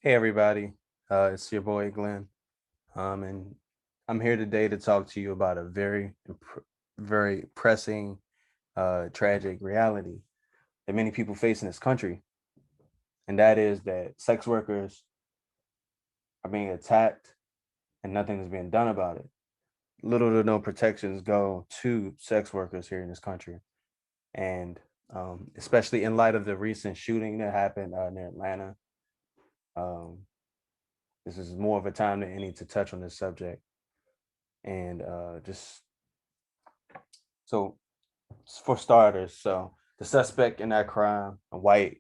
Hey everybody, it's your boy Glenn, and I'm here today to talk to you about a very pressing, tragic reality that many people face in this country, and that is that sex workers are being attacked and nothing is being done about it. Little to no protections go to sex workers here in this country, and especially in light of the recent shooting that happened near Atlanta. Um, this is more of a time than any to touch on this subject and just so for starters, so the suspect in that crime, a white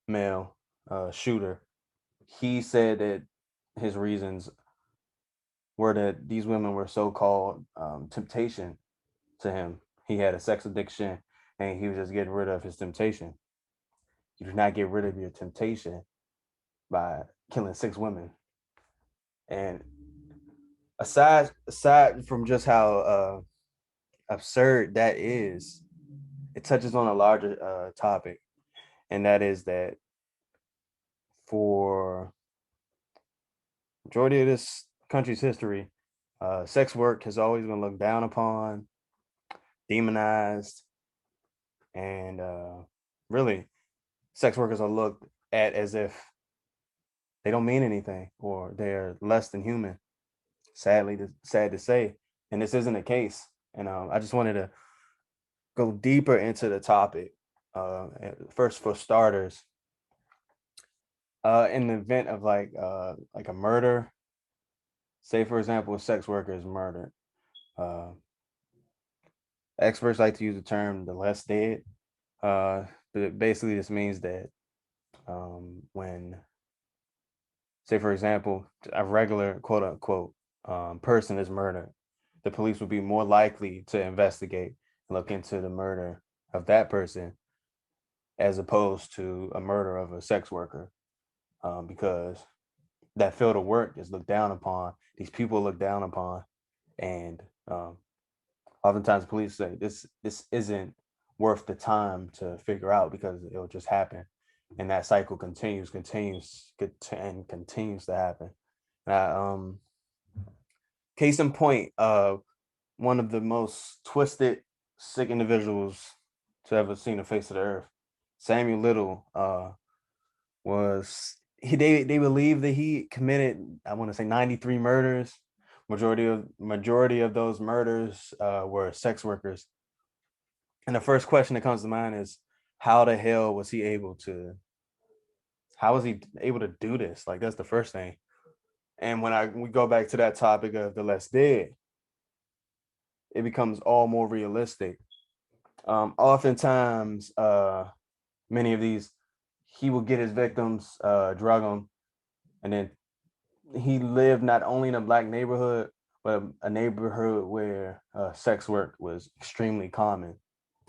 male shooter, he said that his reasons were that these women were so-called temptation to him. He had a sex addiction and he was just getting rid of his temptation. You do not get rid of your temptation by killing six women. And aside from just how absurd that is, it touches on a larger topic, and that is that for majority of this country's history, sex work has always been looked down upon, demonized, and really, sex workers are looked at as if they don't mean anything or they're less than human. Sad to say, and this isn't the case. And I just wanted to go deeper into the topic. First, for starters, in the event of like a murder, say for example, a sex worker is murdered. Uh, Experts like to use the term "the less dead." But it basically just means that when, say for example, a regular quote unquote person is murdered, the police would be more likely to investigate and look into the murder of that person as opposed to a murder of a sex worker, because that field of work is looked down upon. These people look down upon, and oftentimes police say this isn't worth the time to figure out because it'll just happen, and that cycle continues to happen. Um, Case in point, one of the most twisted, sick individuals to ever seen the face of the earth, Samuel Little, they believe that he committed, I want to say, 93 murders. Majority of those murders were sex workers. And the first question that comes to mind is, how the hell was he able to? How was he able to do this? Like, that's the first thing. And when we go back to that topic of the less dead, it becomes all more realistic. Oftentimes, many of these, he will get his victims, drug them, and then he lived not only in a black neighborhood, but a neighborhood where sex work was extremely common.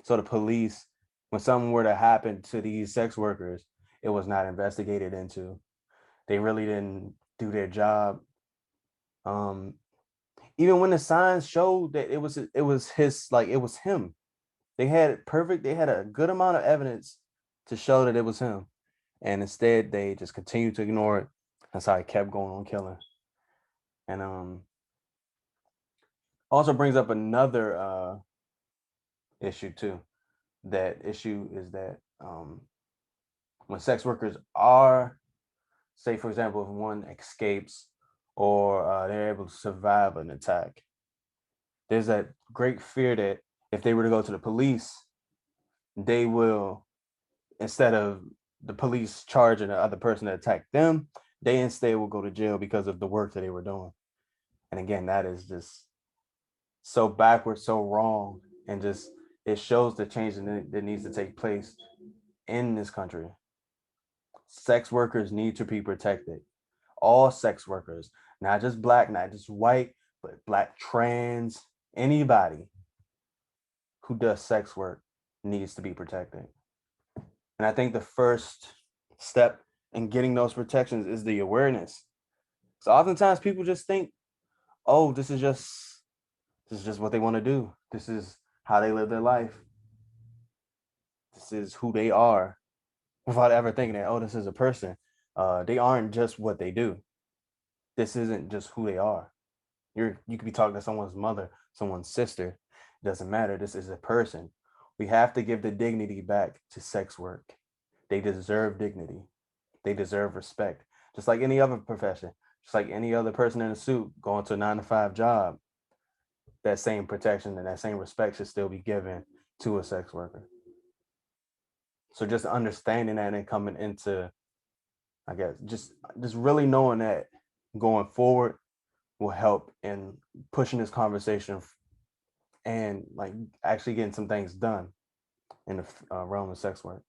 So the police, when something were to happen to these sex workers, it was not investigated into. They really didn't do their job. Um, Even when the signs showed that it was him. They had a good amount of evidence to show that it was him. And instead they just continued to ignore it. That's how he kept going on killing. And also brings up another issue too. That issue is that when sex workers are, say for example, if one escapes or they're able to survive an attack, there's that great fear that if they were to go to the police, they will, instead of the police charging the other person that attacked them, they instead will go to jail because of the work that they were doing. And again, that is just so backwards, so wrong, and just it shows the change that needs to take place in this country. Sex workers need to be protected. All sex workers, not just black, not just white, but black, trans, anybody who does sex work needs to be protected. And I think the first step in getting those protections is the awareness. So oftentimes people just think, oh, this is just what they want to do. This is how they live their life. This is who they are, without ever thinking that, oh, this is a person. They aren't just what they do. This isn't just who they are. You could be talking to someone's mother, someone's sister. It doesn't matter. This is a person. We have to give the dignity back to sex work. They deserve dignity. They deserve respect, just like any other profession, just like any other person in a suit going to a 9 to 5 job. That same protection and that same respect should still be given to a sex worker. So just understanding that and coming into, I guess, just really knowing that going forward will help in pushing this conversation and like actually getting some things done in the realm of sex work.